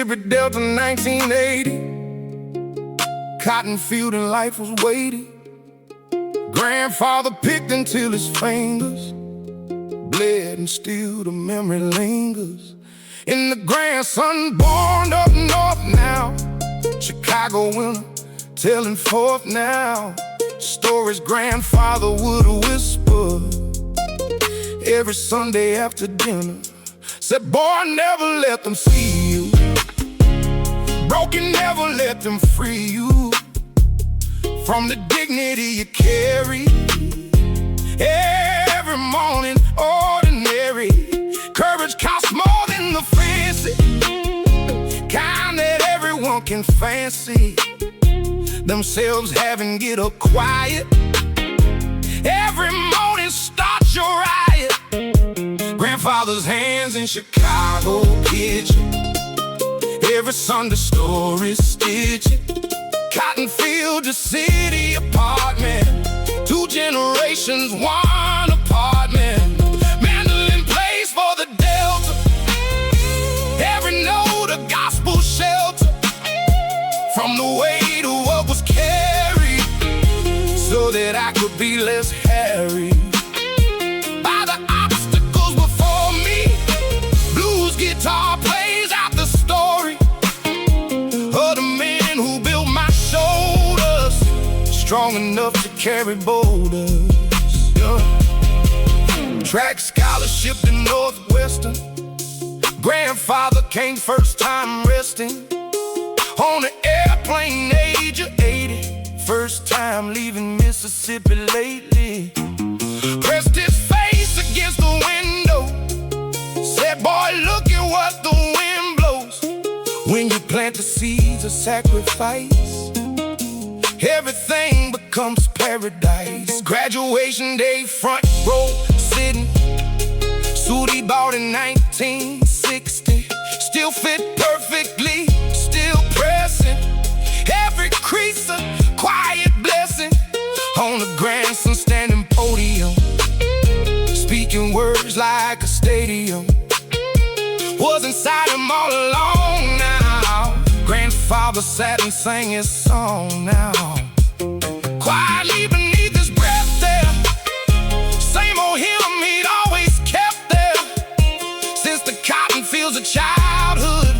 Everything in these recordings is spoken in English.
Mississippi Delta, 1980. Cotton field and life was weighty. Grandfather picked until his fingers bled, and still the memory lingers. In the grandson born up north now, Chicago winter telling forth now. Stories grandfather would whisper every Sunday after dinner. Said, boy, never let them see you broken, never let them free you from the dignity you carry. Every morning ordinary. Courage costs more than the fancy kind that everyone can fancy themselves having get up quiet. Every morning starts your riot. Grandfather's hands in Chicago kitchen. Every Sunday story stitching. Cotton field to city apartment. 2 generations, 1 apartment. Mandolin plays for the Delta. Every note a gospel shelter. From the weight of what was carried, so that I could be less harried by the obstacles before me. Blues guitar plays out the story of the men who built my shoulders, strong enough to carry boulders. Track scholarship to Northwestern. Grandfather came first time resting on an airplane, age of 80. First time leaving Mississippi lately. Pressed his face against the window. Said, boy, look at what the wind blows. When you plant the seeds of sacrifice, everything becomes paradise. Graduation day, front row sitting. Suit he bought in 1960. Still fit perfectly, still pressing. Every crease a quiet blessing. On the grandson standing podium, speaking words like a stadium. Was inside him all along now. Grandfather sat and sang his song now. Quietly beneath his breath there. Same old hymn he'd always kept there since the cotton fields of childhood.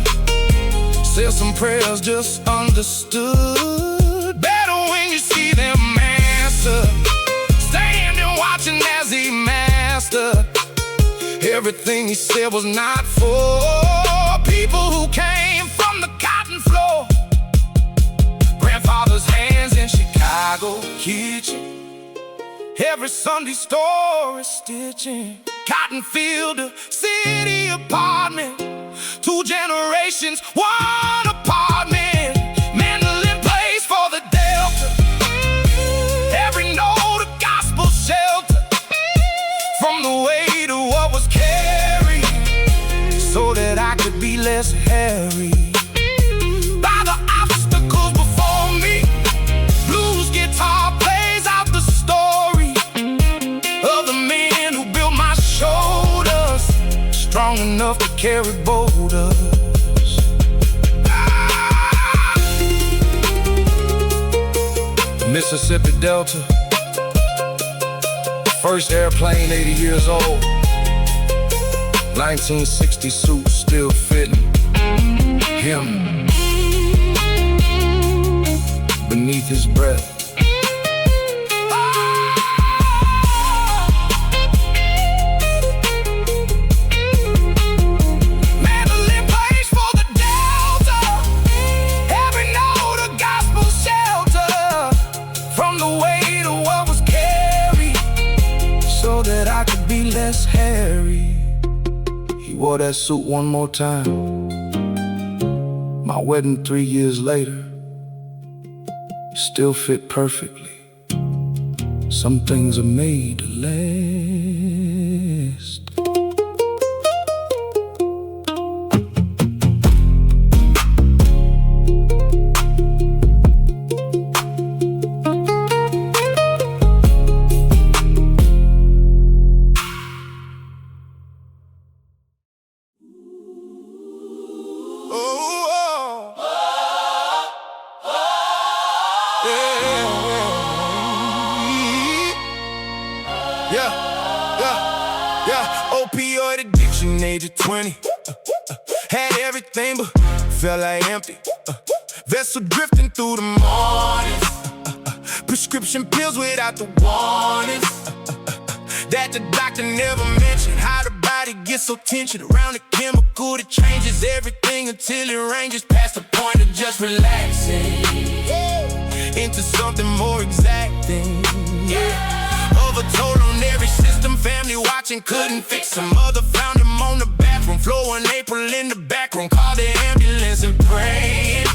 Said some prayers just understood. Better when you see them answer. Standing watching as he mastered. Everything he said was not for people who came from the cotton floor. Grandfather's hands in Chicago kitchen. Every Sunday story stitching. Cotton field to city apartment. 2 generations, 1 apartment. Mandolin plays for the Delta. Every note a gospel shelter. From the weight of what was carried, so that I could be less harried by the obstacles before me. Blues guitar plays out the story of the men who built my shoulders, strong enough to carry boulders. Mississippi Delta. First airplane, 80 years old. 1960 suit still fitting him beneath his breath. Mandolin plays for the Delta. Every note a gospel shelter. From the weight of what was carried, so that I could be less hairy. He wore that suit one more time. My wedding 3 years later, still fit perfectly. Some things are made to last. Yeah. Opioid addiction, age of 20. Had everything but felt like empty. Vessel drifting through the mornings. Prescription pills without the warnings. That the doctor never mentioned. How the body gets so tension around a chemical that changes everything until it ranges past the point of just relaxing into something more exacting. Of a toll on every system, family watching couldn't fix him. Mother found him on the bathroom floor in April in the back room. Called the ambulance and praying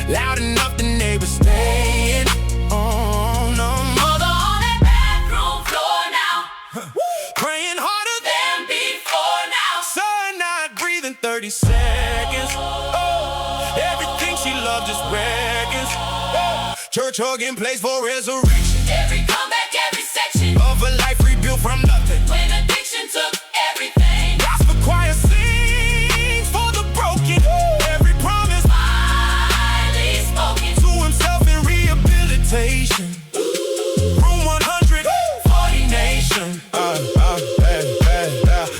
loud enough the neighbors staying. Oh no, Mother on that bathroom floor now, praying harder than before now. son not breathing 30 seconds. Everything she loved just beckons. Church hugging place for resurrection. Every comeback, every section Of a life rebuilt from nothing. when addiction took everything. Gospel choir sings for the broken. Every promise Finally spoken. to himself in rehabilitation. Room 100, 40 nation.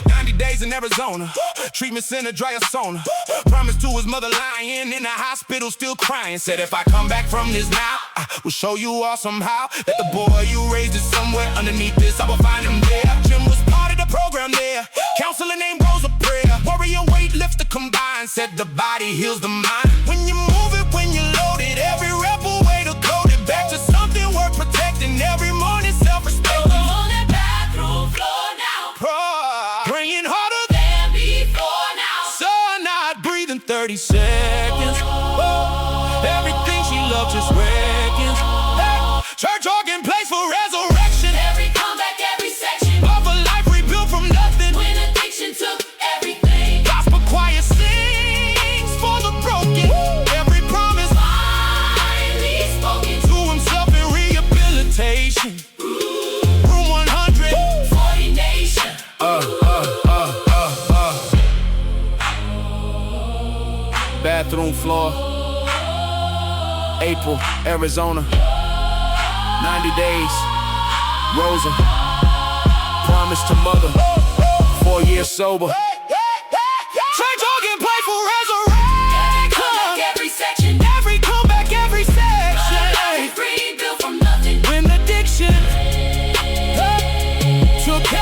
90 days in Arizona. Treatment center, dry as sauna. Promised to his mother lying in the hospital, still crying. Said if I come back from this now, I will show you all somehow that the boy you raised is somewhere underneath this. I will find him there. Jim was part of the program there. Counselor named Rosa Prayer. Warrior weightlifter combined. Said the body heals the mind. When you move it, when you load it, every rebel way to code it back to something worth protecting. Every morning self-respect. Mother on that bathroom floor now, Praying harder than before now. son not breathing 30 seconds. Everything she loved just reckons. Church organ plays for resurrection. Every comeback, every section Of a life rebuilt from nothing. when addiction took everything. Gospel choir sings for the broken. Every promise Finally spoken. to himself in rehabilitation. Room 100. 40 nation. Bathroom floor, April, Arizona. 90 days, Rosa. Promise to mother, 4 years sober. Church organ play for Every comeback, resurrection. every section Every comeback, every section. life rebuilt from nothing. When addiction took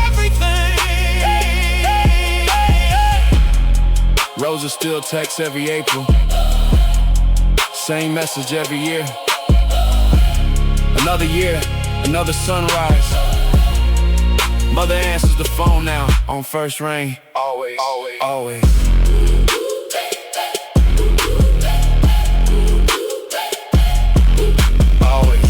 everything. Rosa still texts every April. Same message every year. Another year, another sunrise. Mother answers the phone now on first ring. Always, always, always. Always.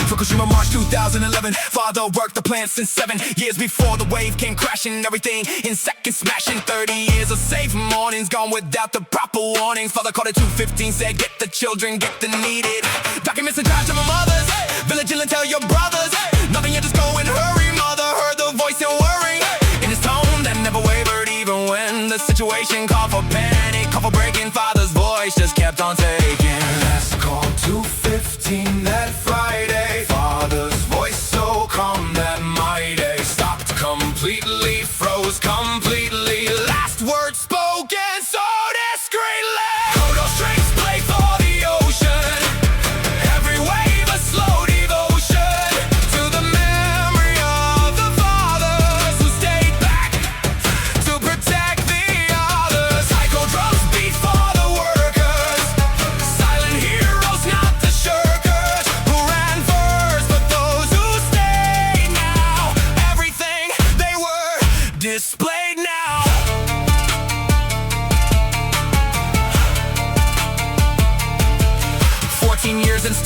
Fukushima, March 2011. Father worked the plant since 7 years before the wave came crashing. Everything in seconds smashing. 30 years of safe mornings gone without the proper warnings. Father called at 2:15, said get the children, get the needed documents and drive to my mother's village and tell your brothers nothing, you just go and hurry. Mother heard the voice and worrying in his tone that never wavered, even when the situation called for panic, called for breaking. Father's voice just kept on taking. Last call 2:15 that Friday. Father's voice so calm that my day stopped completely, froze completely. Last word spoken so discreetly. Kodo strings play for the ocean. Every wave a slow devotion to the memory of the fathers who stayed back to protect the others. Psycho drums beat for the workers. Silent heroes, not the shirkers who ran first, but those who stayed now. Everything they were displayed now.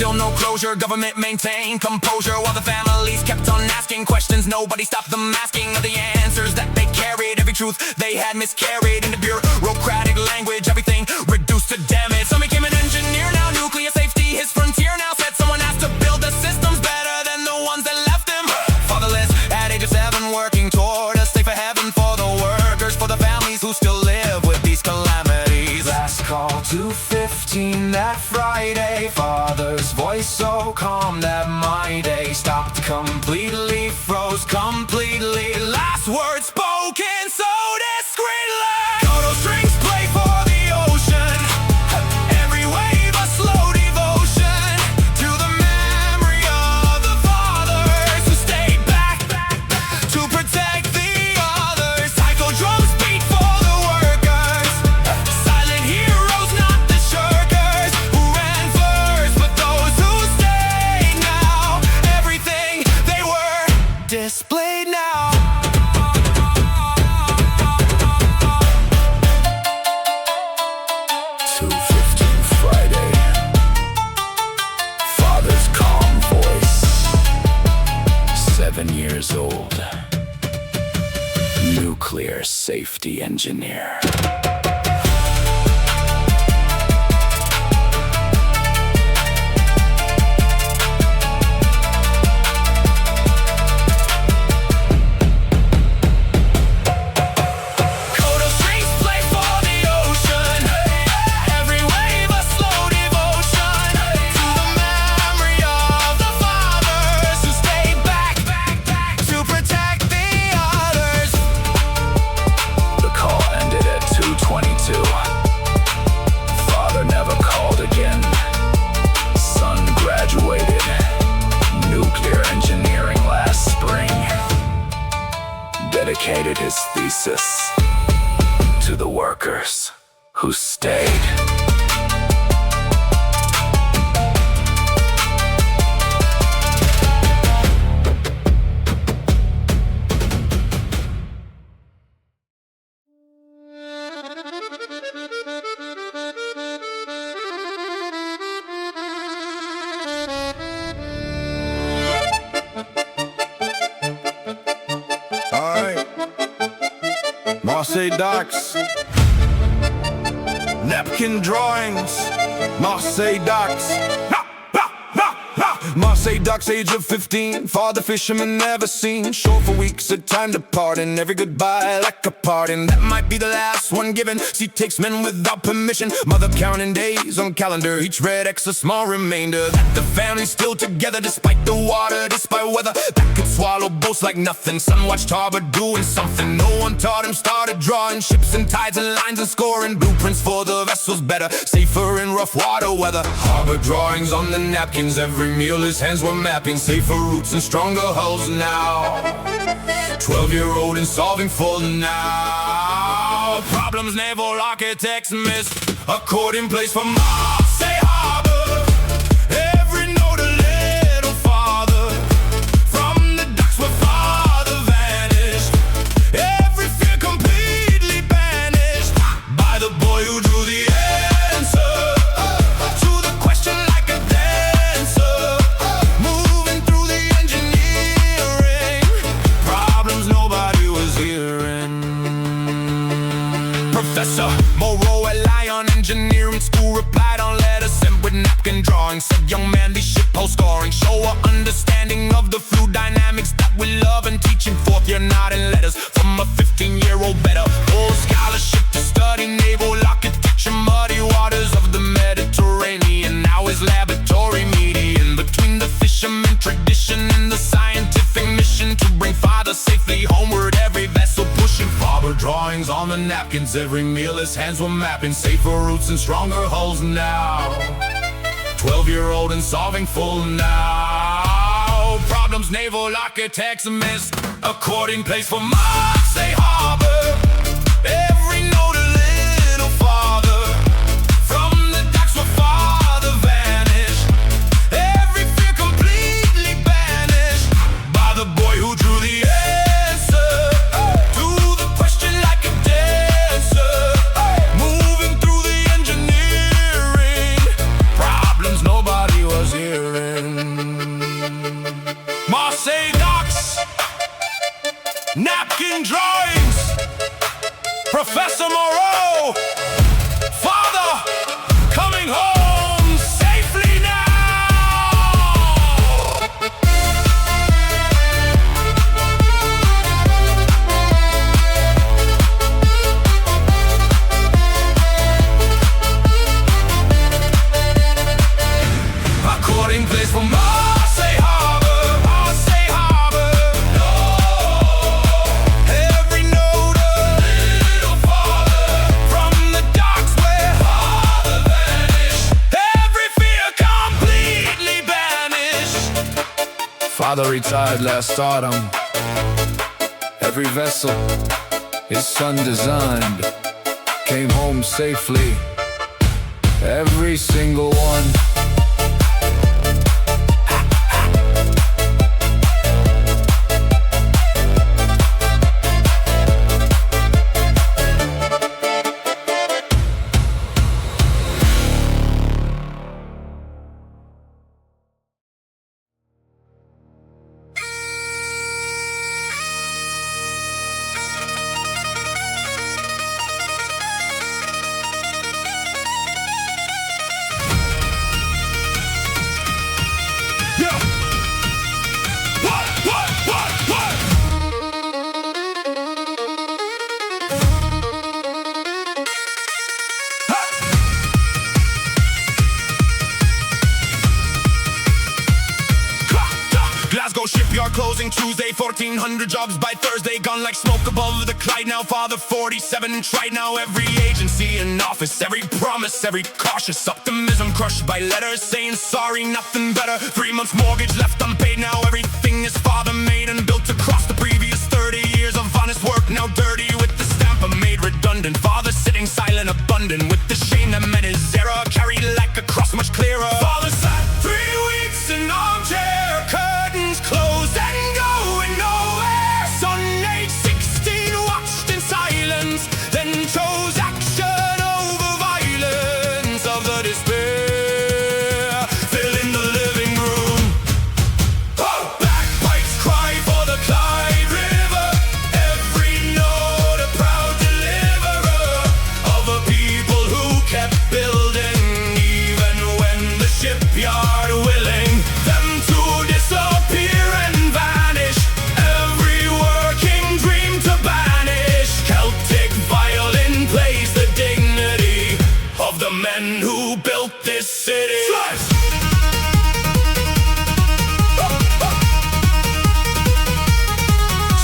still no closure. Government maintained composure while the families kept on asking questions. Nobody stopped them asking of the answers that they carried. Every truth they had miscarried into bureaucratic language. Everything reduced to damage. Some became an engineer, now nuclear safety his frontier. Now said someone has to build the systems better than the ones that left him fatherless at age of 7, working toward a safer heaven for the workers, for the families who still live with these calamities. Last call to 15 that Friday. Father's voice so calm that my day stopped completely, froze completely. Last words spoken so discreetly. Total strings play for the ocean. Every wave a slow devotion to the memory of the fathers who stayed back to protect the others. Cycle drums beat for the workers. Silent heroes, not the shirkers who ran first, but those who stayed now. Everything they were displayed now. 2:15 Friday. Father's calm voice. 7 years old. Nuclear safety engineer. Total strings play for the ocean. Every wave a slow devotion to the memory of the fathers who stayed back to protect the others. The call ended at 2:22. Father never called again. Son graduated nuclear engineering last spring. Dedicated his thesis to the workers who stayed. Alright, Marseille docks, napkin drawings, Marseille docks. Marseille docks, age of 15. Father fisherman never seen. Shore for weeks, a time to part, and every goodbye like a pardon. That might be the last one given. Sea takes men without permission. Mother counting days on calendar, each red X a small remainder that the family's still together despite the water, despite weather that could swallow boats like nothing. Son watched harbor doing something no one taught him. Started drawing ships and tides and lines and scoring blueprints for the vessels better, safer in rough water weather. Harbor drawings on the napkins, every meal his hands were mapping. Safer routes and stronger hulls now. 12-year-old and solving full now. Problems naval architects missed. A court in place for Marseille Harbor. Every note a little farther from the docks where father vanished. Every fear completely banished by the boy who drew the answer to the question like a dancer. Moving through the engineering problems nobody was hearing. Professor Moreau at Lyon Engineering School replied on letters sent with napkin drawings. Said, young man, these ship holes scoring show a understanding of the fluid dynamics that we love and teaching fourth year not in letters from a 15-year-old better. Full scholarship to study naval architecture, muddy waters of the Mediterranean. Now his laboratory median between the fisherman tradition and the scientific mission to bring father safely homeward. Every vessel pushing father drawings on the napkins. Every meal his hands were mapping. Safer routes and stronger hulls now. 12-year-old and solving full now. Problems naval architects missed. A court in place for Marseille Harbor. Every note a little farther from the docks where father vanished. Every fear completely banished by the boy who drew the answer to the question like a dancer. Moving through the engineering problems nobody was here. Professor Moreau, Father, coming home safely now. According place from Marseille Harbor, Marseille Harbor. Every note a little farther from the docks where father vanished. Every fear completely banished. Father retired last autumn. Every vessel his son designed came home safely. Every single one. Glasgow shipyard closing Tuesday, 1,400 jobs by Thursday, gone like smoke above the Clyde. Now Father 47 tried. Now every agency in office, every promise, every cautious optimism crushed by letters saying sorry, nothing better. 3 months mortgage left unpaid. Now everything his father made and built across the previous 30 years of honest work, now dirty with the stamp of made redundant. Father sitting silent, abundant with the shame that met his era, carried like a cross much clearer. Father sat 3 weeks in armchair, curtains closed and going nowhere. Son age 16 watched in silence, then chose action over violence of the despair. Filling the living room. Bagpipes cry for the Clyde River. Every note a proud deliverer of a people who kept building, even when the shipyard willing them to disappear and vanish. Every working dream to banish. Celtic violin plays the dignity of the men who built this city.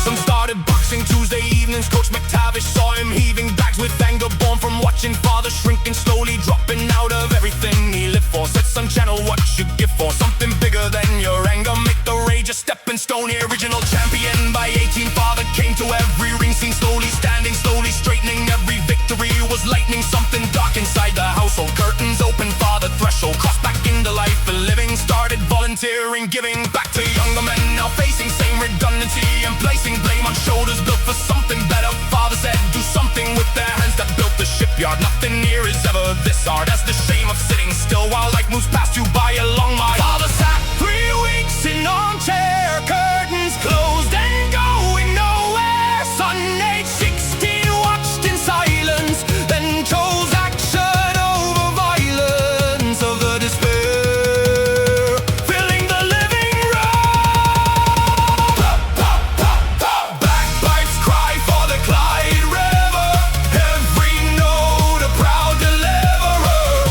Some started boxing Tuesday evenings. Coach McTavish saw him heaving bags with anger born from watching father shrinking, slowly dropping out of everything he lived for. Said son, channel what you give for something bigger than your anger. Make the rage a stepping stone. The original champion by 18. Father came to every ring scene, slowly standing, slowly straightening. Every victory was lightning. Something dark inside the household. Curtains open, father threshold crossed back into life and living. Started volunteering, giving back to younger men, now facing same redundancy and placing blame on shoulders built for something better. Father said, do something with their hands that built the shipyard. Nothing here is ever this hard as the shame of sitting still while life moves past you by along my. Father sat 3 weeks in armchair, curtains closed and going nowhere. Son age 16 watched in silence, then chose action over violence of the despair. Filling the living room. Bagpipes cry for the Clyde River. Every note a proud deliverer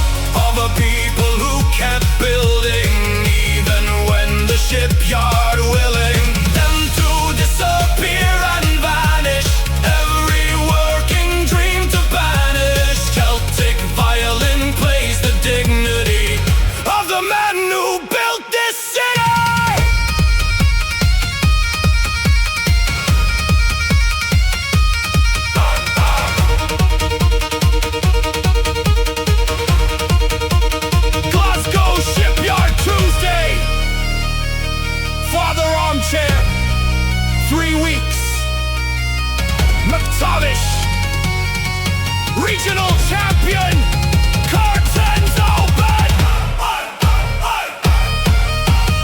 of a people who kept building, even when the shipyard willing them to disappear and vanish. Every working dream to banish. Celtic violin plays the dignity of the men who built this city. Glasgow shipyard Tuesday. Father armchair, 3 weeks. McTavish, regional champion. Curtains open.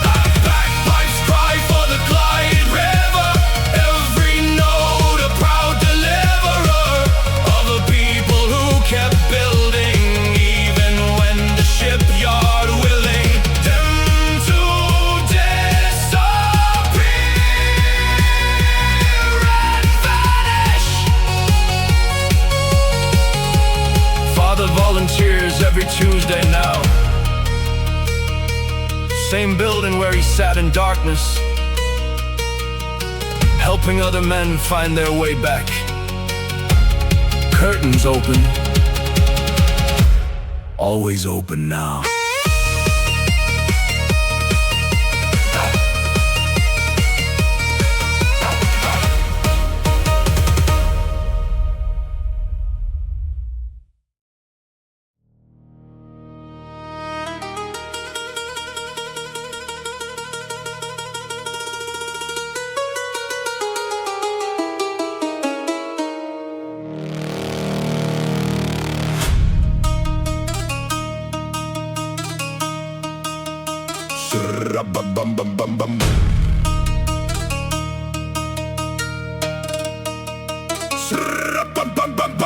Bagpipes cry for the Clyde River. Every note a proud deliverer every Tuesday now. Same building where he sat in darkness, helping other men find their way back. Curtains open, always open now. Bum-bum-bum-bum. Bum-bum-bum-bum.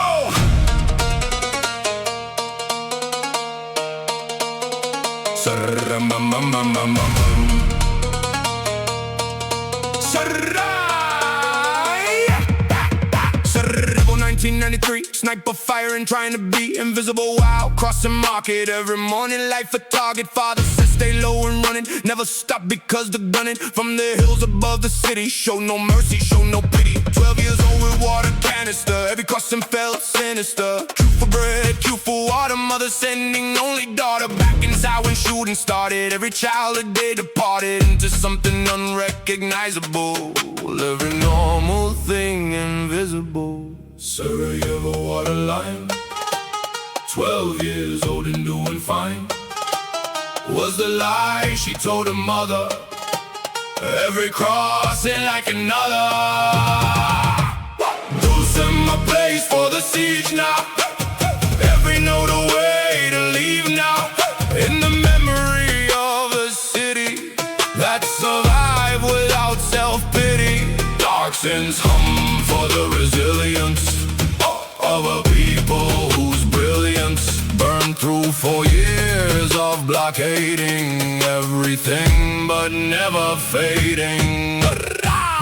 Rebel 1993, sniper firing, trying to be invisible while crossing market every morning. Life a target, father says stay low and running, never stop because the gunning from the hills above the city. Show no mercy, show no pity. 12 years old with water canister, every crossing felt sinister. Q for bread, Q for water, mother sending only daughter back inside when shooting started. Every child a day departed into something unrecognizable, every normal thing invisible. Sarajevo waterline, 12 years old and doing fine, was the lie she told her mother. Every crossing like another. Dulce in my place for the siege now. Every note a way to leave now. In the memory of a city that survived without self-pity. Dark sins hum for the resilience of a people whose brilliance burned through 4 years of blockading everything but never fading.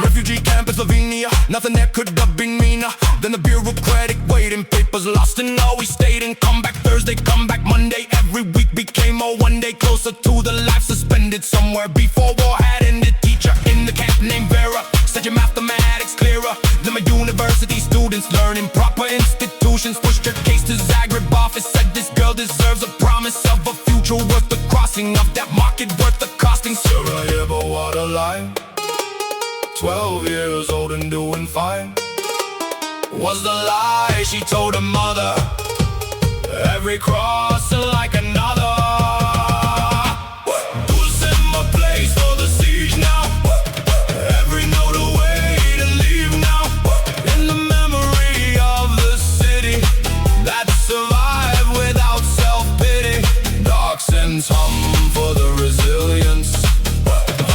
Refugee camp in Slovenia, nothing there could have been meaner than the bureaucratic waiting. Papers lost and always stayed in. Come back Thursday, come back Monday. Every week became a one day closer to the life suspended somewhere before war had ended. Teacher in the camp named Vera said your mathematics clearer than my university students. Learning proper institutions, pushed her case to Zagreb office. Said this girl deserves a promise of a future worth the crossing of that market worth the costing. Sarajevo waterline, 12 years old and doing fine, was the lie she told her mother. Every crossing like another. Who's in my place for the siege now? Every note a way to leave now. In the memory of the city that survived without self-pity. Dark sins hum for the resilience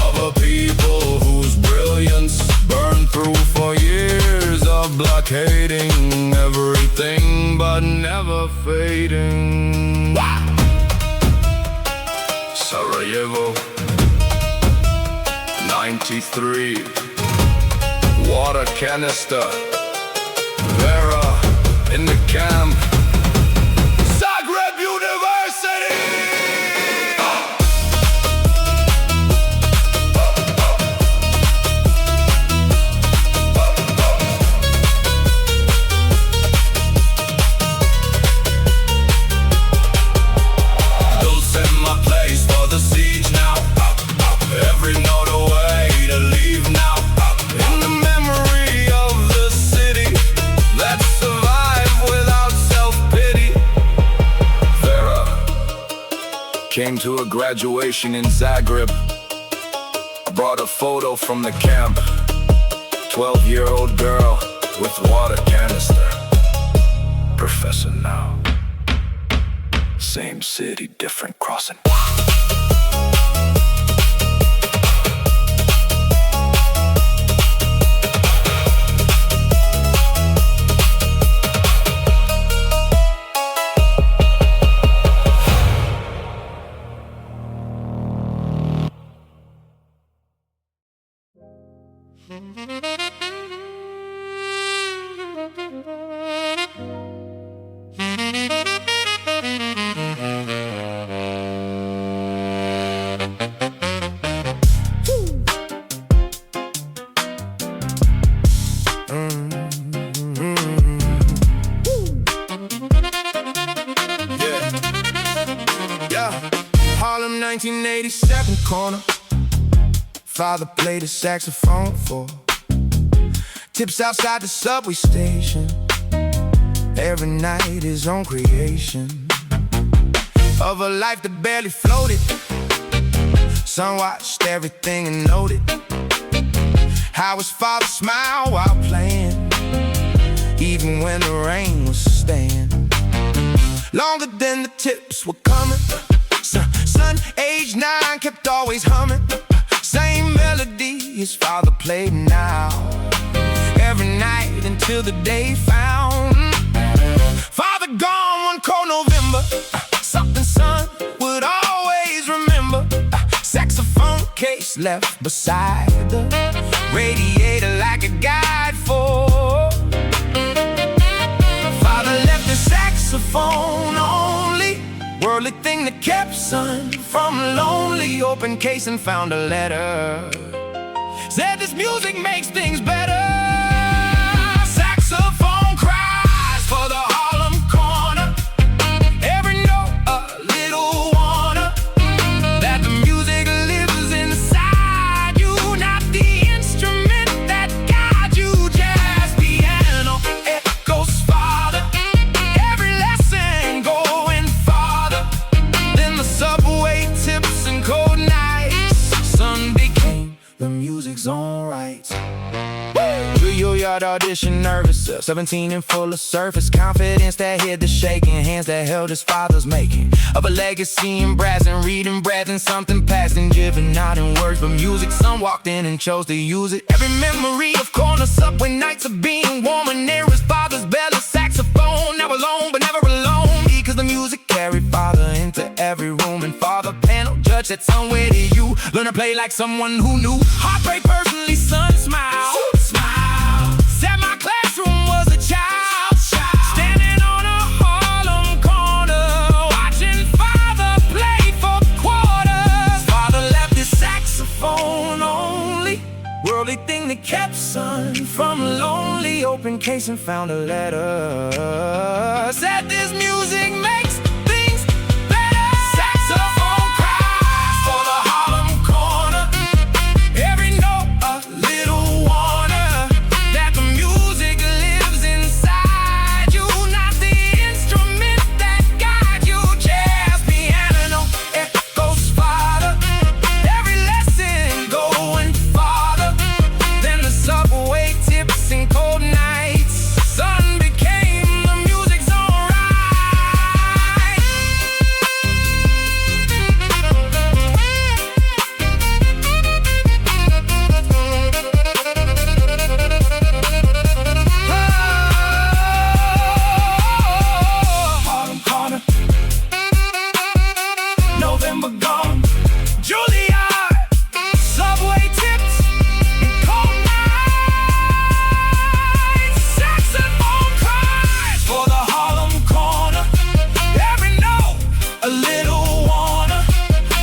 of a people whose brilliance burned through 4 years of blockading everything but never fading. Sarajevo 93, water canister, Vera in the camp, Zagreb University. Every note a way to leave now. In the memory of the city that survived without self-pity. Vera came to a graduation in Zagreb, brought a photo from the camp. 12-year-old girl with water canister. Professor now. Same city, different crossing. corner, father played the saxophone for tips outside the subway station. Every night his own creation of a life that barely floated. Son watched everything and noted how his father smiled while playing, even when the rain was staying. Longer than the tips were coming, son age 9 kept always humming. Same melody his father played now, every night until the day found. Father gone one cold November, something son would always remember. Saxophone case left beside the radiator like a guide for. Father left the saxophone only, worldly thing that kept son from lonely. Open case and found a letter, said this music makes things better. Saxophone cries for the Harlem corner, every note a little warner that the music lives inside you, not the instrument that guides you. Jazz piano echoes farther, every lesson going farther than the subway tips and cold nights. Son became the music's own rights. Yard audition nervous, 17 and full of surface confidence that hid the shaking hands that held his father's making of a legacy in brass and reading breath and something past and driven not in words but music. Son walked in and chose to use it. Every memory of corner subway nights of being warm and near his father's belly. Saxophone, now alone but never alone, because the music carried father into every room. And father panel judge that son, where did you learn to play like someone who knew heartbreak personally? Son smile, said my classroom was a child, standing on a Harlem corner, watching father play for quarters. Father left his saxophone only, worldly thing that kept son from lonely. Open case and found a letter, said this music makes things better. Saxophone cries for the Harlem corner, every note a little warner that the music lives inside you, not the instrument that guides you. Jazz piano echoes farther, every lesson going farther than the subway tips and cold nights. Son became the music's own right. Harlem corner, November gone, Juilliard, subway tips and cold nights. Saxophone cries for the Harlem corner, every note a little warner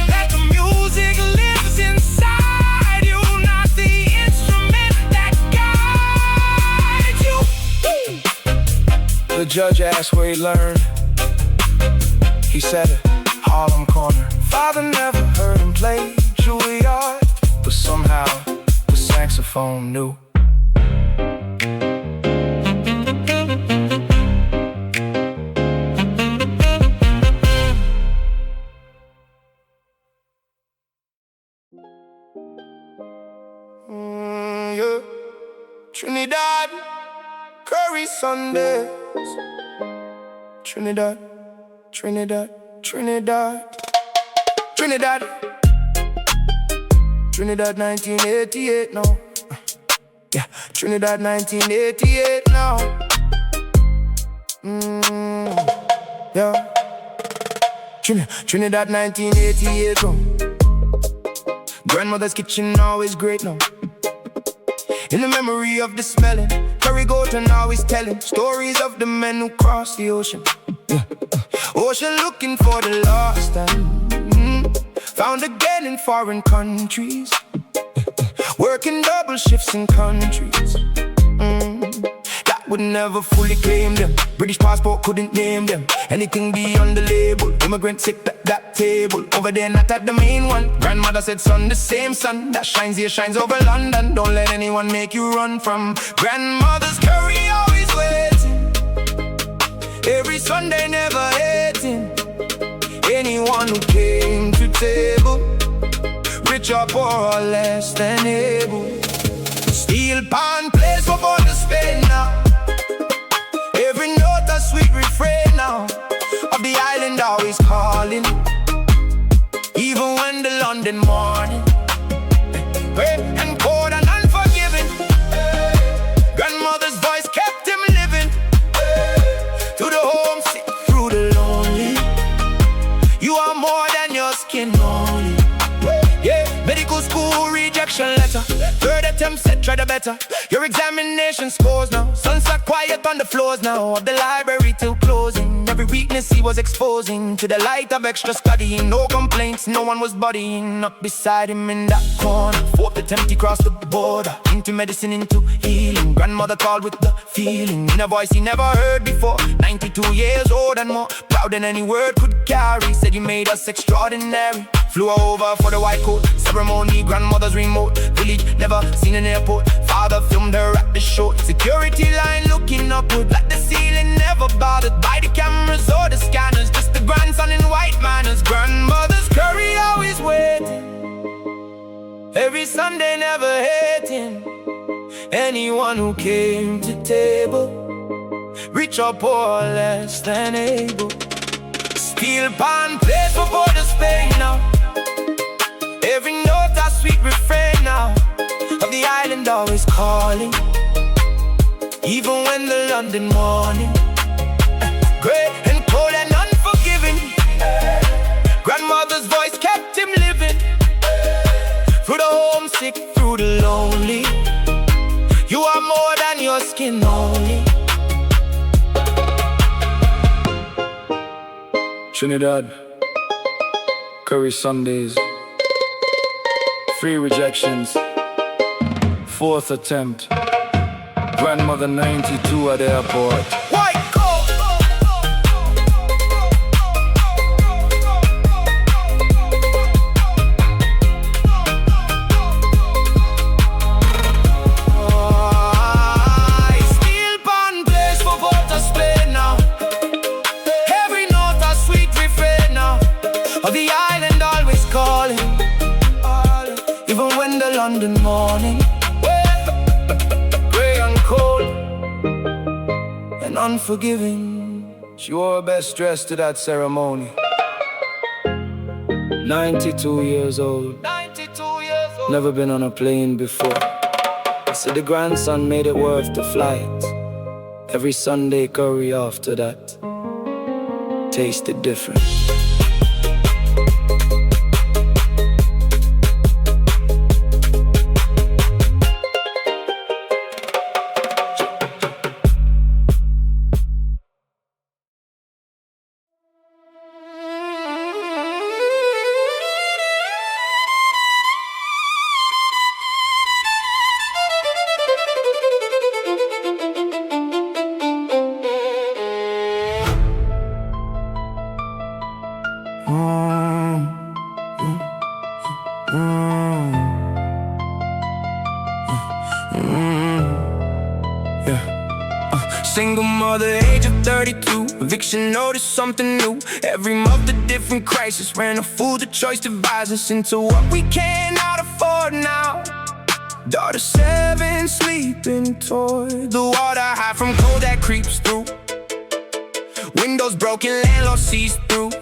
that the music lives inside you, not the instrument that guides you. The judge asked where he learned. He said Harlem corner. Father never heard him play Juilliard, but somehow the saxophone knew. Yeah. Trinidad, curry Sundays. Trinidad, Trinidad, Trinidad, Trinidad, Trinidad 1988 now. Yeah, Trinidad 1988 now. Yeah, Trinidad 1988 now. Grandmother's kitchen always great now. In the memory of the smelling, curry goat and always telling stories of the men who crossed the ocean. Ocean looking for the lost and found again in foreign countries, working double shifts in countries. Got would never fully claim them. British passport couldn't name them. Anything beyond the label. Immigrant sit at that table. Over there, not at the main one. Grandmother said, son, the same sun that shines here shines over London. Don't let anyone make you run from grandmother's curry, always waiting. Every Sunday, never hating anyone who came to table, rich or poor or less than able. Steel pan plays for both to spin now. Every note a sweet refrain now of the island always calling. Even when the London morning gray and cold and unforgiving, grandmother's voice kept him living. To the homesick, through the lonely, you are more than your skin only. Yeah, medical school rejection letter. Third attempt said try the better. Your examination scores now. Sun sat quiet on the floors now of the library till closing. Every weakness he was exposing to the light of extra studying. No complaints, no one was buddying up beside him in that corner. Fourth attempt he crossed the border into medicine, into healing. Grandmother called with the feeling in a voice he never heard before. 92 years old and more proud than any word could carry. Said you made us extraordinary. Flew over for the white coat ceremony. Grandmother's remote village, never seen an airport. Father filmed her at the show. Security line looking upward like the ceiling, never bothered by the cameras or the scanners. Just the grandson in white manners. Grandmother's curry, always waiting. Every Sunday, never hating anyone who came to table, rich or poor or less than able. Steel pan plays for border Spain now. Every note a sweet refrain now of the island always calling. Even when the London morning gray and cold and unforgiving, grandmother's voice kept him living. Through the homesick, through the lonely, you are more than your skin only. Trinidad, curry Sundays, 3 rejections, 4th attempt, grandmother 92 at the airport. White coat. Steel pan plays for both to Spain now. Every note a sweet refrain now of the island always calling. Even when the London morning gray and cold and unforgiving, She wore her best dress to that ceremony. 92 years old, 92 years old. never been on a plane before. So the grandson made it worth the flight. Every Sunday curry after that tasted different. Single mother, age of 32. Eviction notice, something new. Every month a different crisis. Ran a fool, the choice divides us into what we cannot afford now. Daughter 7 sleeping toy. The water high from cold that creeps through. Windows broken, landlord sees through.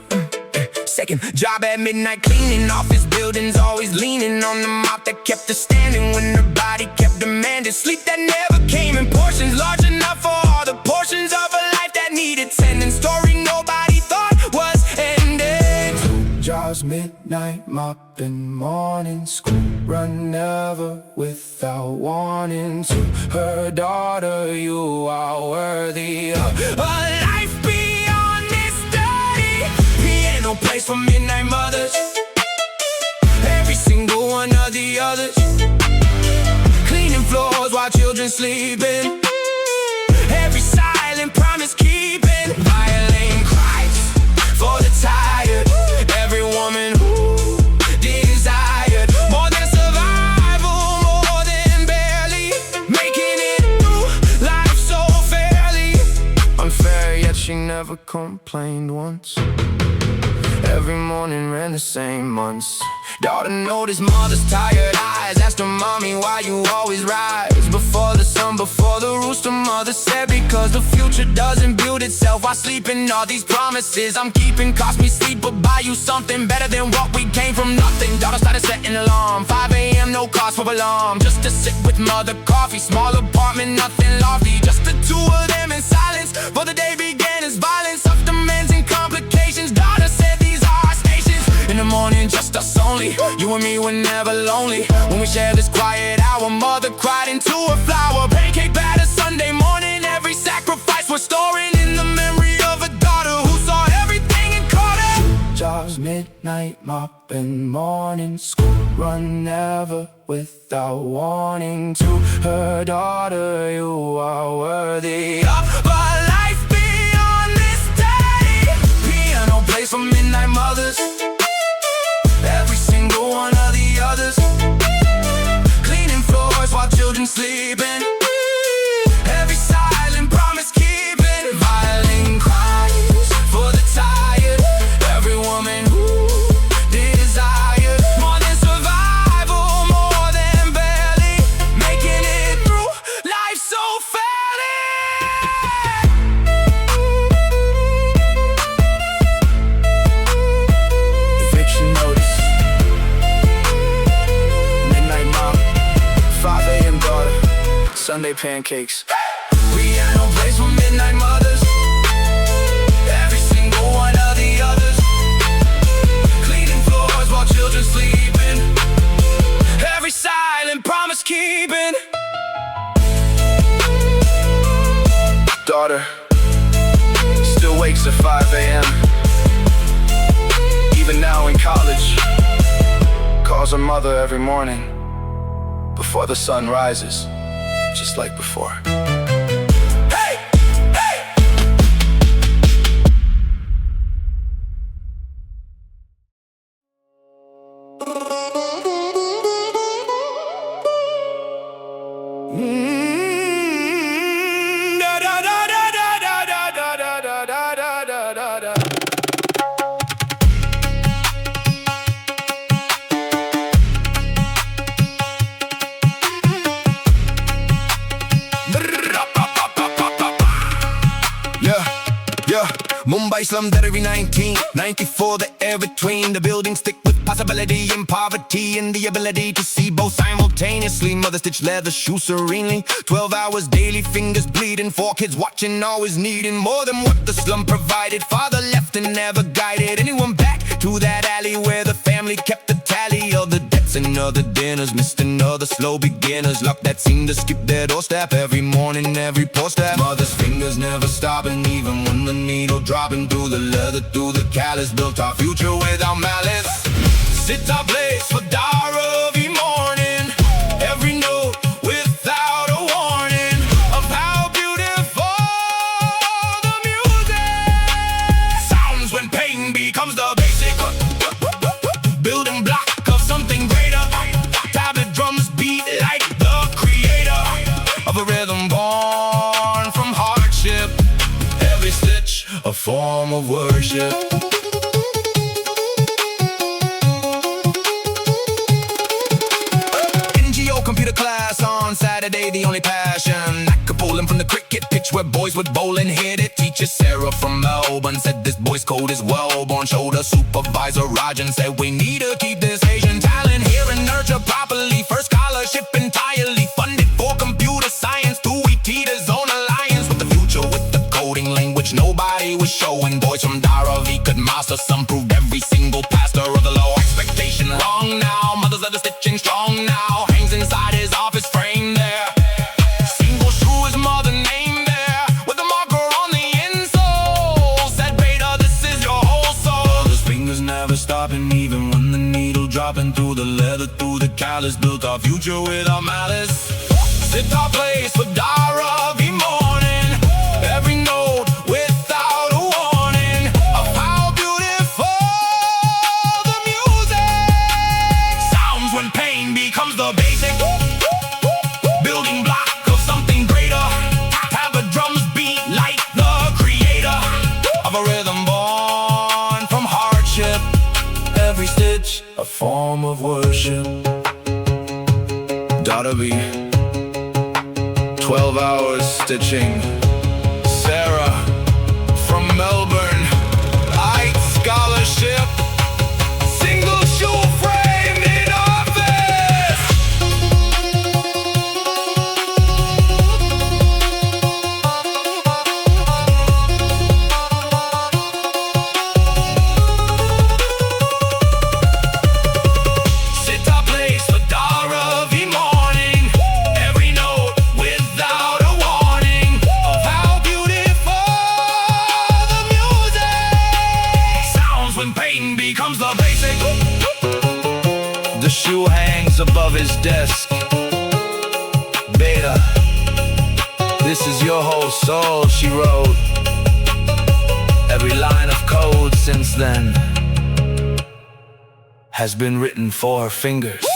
Second job at midnight, cleaning office buildings, always leaning on the mop that kept her standing when her body kept demanding sleep that never came in portions large enough for all the portions of a life that needed tending. Story nobody thought was ending. 2 jobs, midnight mopping, morning school run, never without warning. To her daughter, you are worthy of a life beyond this dirty. Ain't no place for midnight mothers. Every single one of the others, cleaning floors while children sleeping. never complained once. Every morning ran the same months. Daughter noticed mother's tired eyes, asked her, mommy, why you always rise before the sun, before the rooster? Mother said, because the future doesn't build itself while sleeping. All these promises I'm keeping cost me sleep, but buy you something better than what we came from nothing. Daughter started setting alarm, 5 a.m. no cause for alarm, just to sit with mother, coffee, small apartment, nothing lofty, just the two of them in silence. For the day began as violence of demands and complications. Daughter said, these are our stations. In the morning, just us only, you and me were never lonely. When we shared this quiet hour, mother cried into a flower. Pancake batter Sunday morning, every sacrifice we're storing in the memory of a daughter who saw everything and caught it. Jobs, midnight mopping, morning school run, never without warning. To her daughter, you are worthy of a life beyond this day. Piano plays for midnight mothers, every single one of the others, cleaning floors while children sleeping. Every silent promise keeping. Violin cries for the tired, every woman who desired more than survival, more than barely making it through life so fairly. Eviction notice, midnight mom, 5 a.m. daughter, Sunday pancakes. Piano plays for midnight mothers, every single one of the others, cleaning floors while children sleeping. Every silent promise keeping. Daughter still wakes at 5 a.m. Even now in college, calls her mother every morning before the sun rises, just like before. Hey! Hey! Da da da da da da da da da da da da da. Yeah, Mumbai slummed every 1994, the air between the buildings thick with possibility and poverty, and the ability to see both simultaneously. Mother stitched leather shoes serenely, 12 hours daily, fingers bleeding, 4 kids watching, always needing more than what the slum provided. Father left and never guided anyone back to that alley where the family kept the tally of the debts and other dinners. Missed another slow beginners, luck that seemed to skip their doorstep every morning, every poor step. Mother's fingers never stopping, even when the needle dropping through the leather, through the callus. Built our future without malice. Sit our place for Dara every morning, every note without a warning of how beautiful the music sounds when pain becomes the basic building block of something greater. Tablet drums beat like the creator of a rhythm born from hardship. Every stitch a form of worship. Computer class on Saturday, the only passion. Acapulco from the cricket pitch where boys would bowl and hit it. Teacher Sarah from Melbourne said this boy's code is well born. Showed us supervisor Rajan, said we need to keep this Asian talent here and nurture properly. First scholarship entirely funded for computer science. TUET Zone Alliance with the future, with the coding language nobody was showing. Boys from Dharavi could master some, proved every single pastor of the low expectation wrong now. Mothers of the stitching strong now, hangs inside his office frame there. Single shoe is mother name there, with a marker on the insole. Said Beta, this is your whole soul. His fingers never stopping, even when the needle dropping through the leather, through the callus. Built our future without malice. Sit our place for Dara every morning, every note without a warning of how beautiful the music sounds when pain becomes the basic building block of something greater. Have the drums beat like the creator scholarship. Daughter be 12 hours stitching. Sarah from Melbourne, Ike scholarship. Single shoe frame in office. Sitar plays for Dara V morning. Every note without a warning of how beautiful the music sounds when pain becomes the basic. The shoe hangs above his desk. Beta, this is your whole soul, she wrote. Every line of code since then has been written for her fingers.